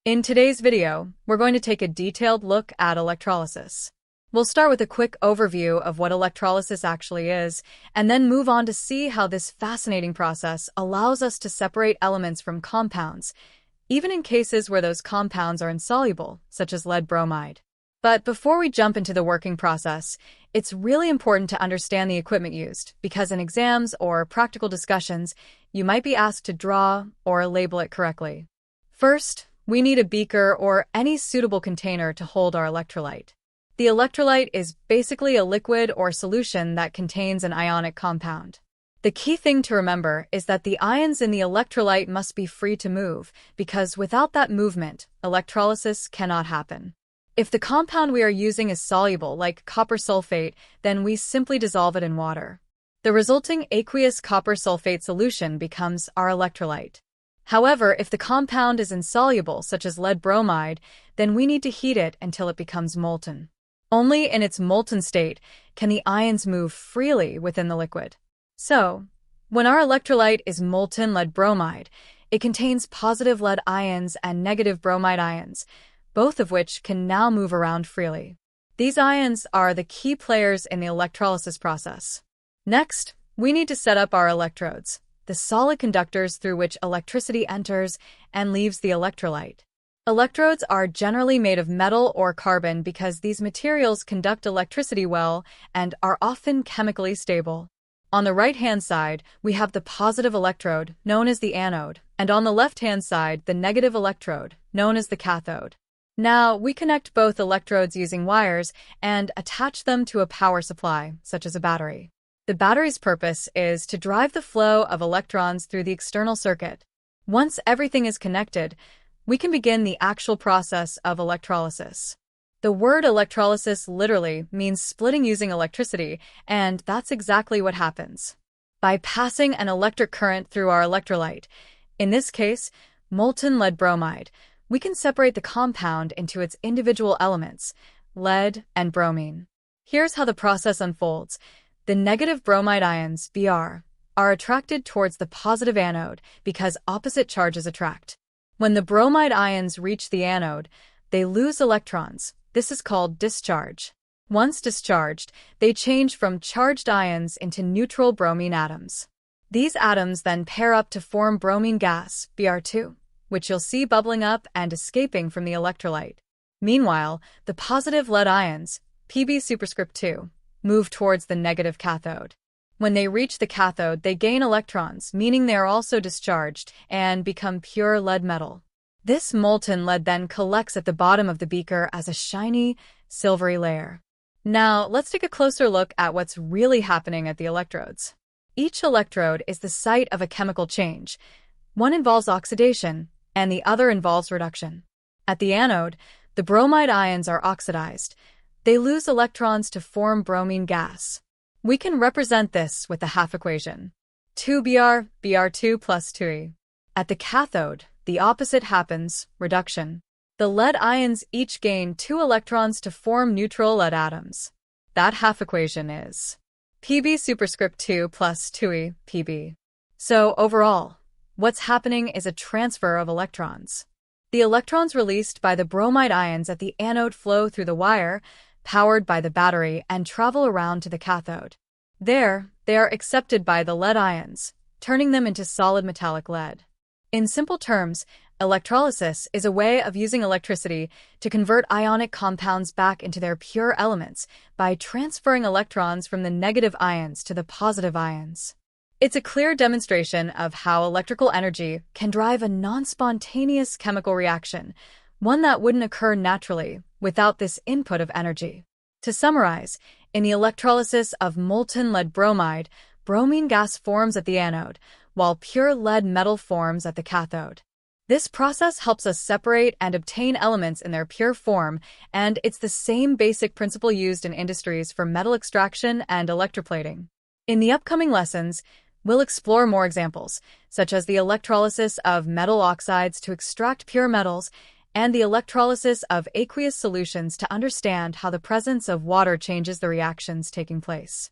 In today's video, we're going to take a detailed look at electrolysis. We'll start with a quick overview of what electrolysis actually is, and then move on to see how this fascinating process allows us to separate elements from compounds, even in cases where those compounds are insoluble, such as lead bromide. But before we jump into the working process, it's really important to understand the equipment used, because in exams or practical discussions, you might be asked to draw or label it correctly. First, we need a beaker or any suitable container to hold our electrolyte. The electrolyte is basically a liquid or solution that contains an ionic compound. The key thing to remember is that the ions in the electrolyte must be free to move, because without that movement, electrolysis cannot happen. If the compound we are using is soluble, like copper sulfate, then we simply dissolve it in water. The resulting aqueous copper sulfate solution becomes our electrolyte. However, if the compound is insoluble, such as lead bromide, then we need to heat it until it becomes molten. Only in its molten state can the ions move freely within the liquid. So, when our electrolyte is molten lead bromide, it contains positive lead ions and negative bromide ions, both of which can now move around freely. These ions are the key players in the electrolysis process. Next, we need to set up our electrodes, the solid conductors through which electricity enters and leaves the electrolyte. Electrodes are generally made of metal or carbon because these materials conduct electricity well and are often chemically stable. On the right-hand side, we have the positive electrode, known as the anode, and on the left-hand side, the negative electrode, known as the cathode. Now, we connect both electrodes using wires and attach them to a power supply, such as a battery. The battery's purpose is to drive the flow of electrons through the external circuit. Once everything is connected, we can begin the actual process of electrolysis. The word electrolysis literally means splitting using electricity, and that's exactly what happens. By passing an electric current through our electrolyte, in this case, molten lead bromide, we can separate the compound into its individual elements, lead and bromine. Here's how the process unfolds. The negative bromide ions, Br, are attracted towards the positive anode because opposite charges attract. When the bromide ions reach the anode, they lose electrons. This is called discharge. Once discharged, they change from charged ions into neutral bromine atoms. These atoms then pair up to form bromine gas, Br2, which you'll see bubbling up and escaping from the electrolyte. Meanwhile, the positive lead ions, Pb2, move towards the negative cathode. When they reach the cathode, they gain electrons, meaning they are also discharged, and become pure lead metal. This molten lead then collects at the bottom of the beaker as a shiny, silvery layer. Now, let's take a closer look at what's really happening at the electrodes. Each electrode is the site of a chemical change. One involves oxidation, and the other involves reduction. At the anode, the bromide ions are oxidized. They lose electrons to form bromine gas. We can represent this with the half equation. 2Br, Br2 plus 2E. At the cathode, the opposite happens, reduction. The lead ions each gain 2 electrons to form neutral lead atoms. That half equation is Pb2 plus 2E, Pb. So overall, what's happening is a transfer of electrons. The electrons released by the bromide ions at the anode flow through the wire, powered by the battery, and travel around to the cathode. There, they are accepted by the lead ions, turning them into solid metallic lead. In simple terms, electrolysis is a way of using electricity to convert ionic compounds back into their pure elements by transferring electrons from the negative ions to the positive ions. It's a clear demonstration of how electrical energy can drive a non-spontaneous chemical reaction, one that wouldn't occur naturally without this input of energy. To summarize, in the electrolysis of molten lead bromide, bromine gas forms at the anode, while pure lead metal forms at the cathode. This process helps us separate and obtain elements in their pure form, and it's the same basic principle used in industries for metal extraction and electroplating. In the upcoming lessons, we'll explore more examples, such as the electrolysis of metal oxides to extract pure metals, and the electrolysis of aqueous solutions to understand how the presence of water changes the reactions taking place.